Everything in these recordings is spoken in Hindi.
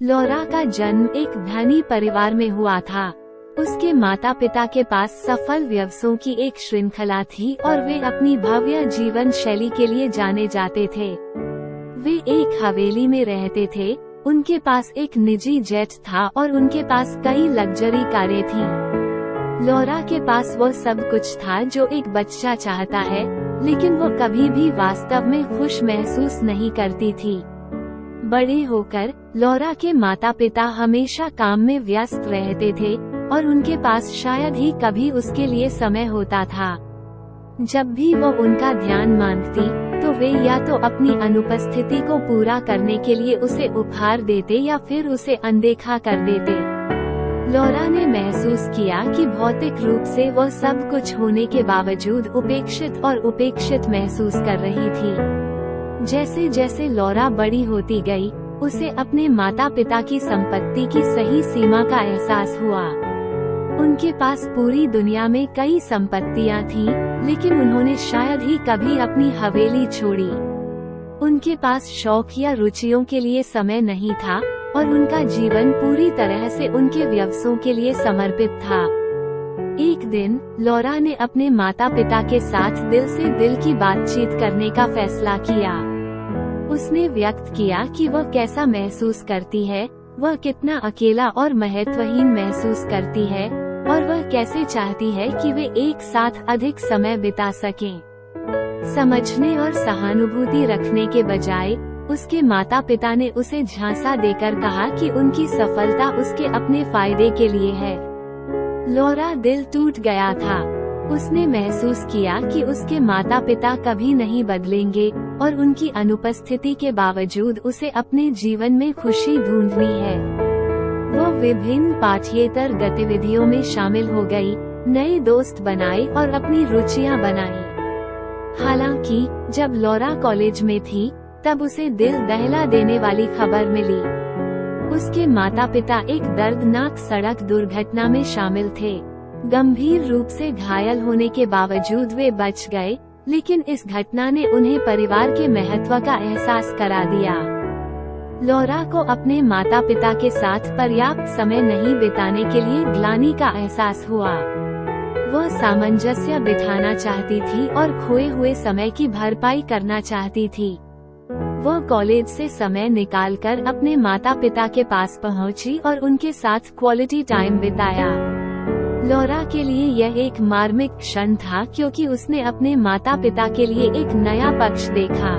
लौरा का जन्म एक धनी परिवार में हुआ था। उसके माता पिता के पास सफल व्यवसायों की एक श्रृंखला थी और वे अपनी भव्य जीवन शैली के लिए जाने जाते थे। वे एक हवेली में रहते थे, उनके पास एक निजी जेट था और उनके पास कई लग्जरी कारें थीं। लौरा के पास वो सब कुछ था जो एक बच्चा चाहता है, लेकिन वो कभी भी वास्तव में खुश महसूस नहीं करती थी। बड़े होकर लौरा के माता पिता हमेशा काम में व्यस्त रहते थे और उनके पास शायद ही कभी उसके लिए समय होता था। जब भी वो उनका ध्यान मांगती तो वे या तो अपनी अनुपस्थिति को पूरा करने के लिए उसे उपहार देते या फिर उसे अनदेखा कर देते। लौरा ने महसूस किया कि भौतिक रूप से वो सब कुछ होने के बावजूद उपेक्षित महसूस कर रही थी। जैसे जैसे लौरा बड़ी होती गई, उसे अपने माता पिता की संपत्ति की सही सीमा का एहसास हुआ। उनके पास पूरी दुनिया में कई संपत्तियां थीं, लेकिन उन्होंने शायद ही कभी अपनी हवेली छोड़ी। उनके पास शौक या रुचियों के लिए समय नहीं था और उनका जीवन पूरी तरह से उनके व्यवसायों के लिए समर्पित था। एक दिन लौरा ने अपने माता पिता के साथ दिल से दिल की बातचीत करने का फैसला किया। उसने व्यक्त किया कि वह कैसा महसूस करती है, वह कितना अकेला और महत्वहीन महसूस करती है और वह कैसे चाहती है कि वे एक साथ अधिक समय बिता सकें। समझने और सहानुभूति रखने के बजाय उसके माता पिता ने उसे झांसा देकर कहा कि उनकी सफलता उसके अपने फायदे के लिए है। लौरा दिल टूट गया था। उसने महसूस किया कि उसके माता पिता कभी नहीं बदलेंगे और उनकी अनुपस्थिति के बावजूद उसे अपने जीवन में खुशी ढूंढनी है। वो विभिन्न पाठ्येतर गतिविधियों में शामिल हो गई, नए दोस्त बनाए और अपनी रुचियां बनाई। हालांकि जब लौरा कॉलेज में थी, तब उसे दिल दहला देने वाली खबर मिली। उसके माता पिता एक दर्दनाक सड़क दुर्घटना में शामिल थे। गंभीर रूप से घायल होने के बावजूद वे बच गए, लेकिन इस घटना ने उन्हें परिवार के महत्व का एहसास करा दिया। लौरा को अपने माता पिता के साथ पर्याप्त समय नहीं बिताने के लिए ग्लानि का एहसास हुआ। वह सामंजस्य बिठाना चाहती थी और खोए हुए समय की भरपाई करना चाहती थी। वह कॉलेज से समय निकालकर अपने माता पिता के पास पहुंची और उनके साथ क्वालिटी टाइम बिताया। लौरा के लिए यह एक मार्मिक क्षण था, क्योंकि उसने अपने माता पिता के लिए एक नया पक्ष देखा।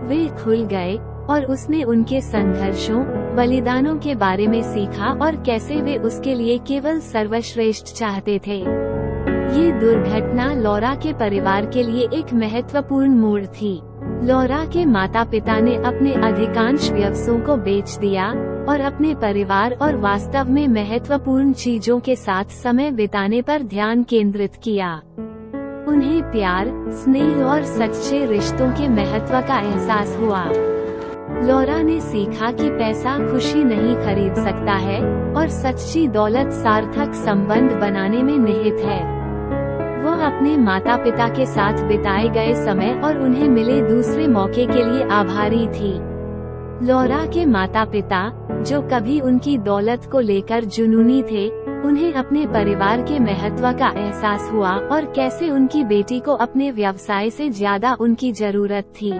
वे खुल गए और उसने उनके संघर्षों, बलिदानों के बारे में सीखा और कैसे वे उसके लिए केवल सर्वश्रेष्ठ चाहते थे। ये दुर्घटना लौरा के परिवार के लिए एक महत्वपूर्ण मोड़ थी। लौरा के माता पिता ने अपने अधिकांश व्यवसायों को बेच दिया और अपने परिवार और वास्तव में महत्वपूर्ण चीजों के साथ समय बिताने पर ध्यान केंद्रित किया। उन्हें प्यार, स्नेह और सच्चे रिश्तों के महत्व का एहसास हुआ। लौरा ने सीखा कि पैसा खुशी नहीं खरीद सकता है और सच्ची दौलत सार्थक संबंध बनाने में निहित है। वह अपने माता पिता के साथ बिताए गए समय और उन्हें मिले दूसरे मौके के लिए आभारी थी। लौरा के माता पिता, जो कभी उनकी दौलत को लेकर जुनूनी थे, उन्हें अपने परिवार के महत्व का एहसास हुआ और कैसे उनकी बेटी को अपने व्यवसाय से ज्यादा उनकी जरूरत थी।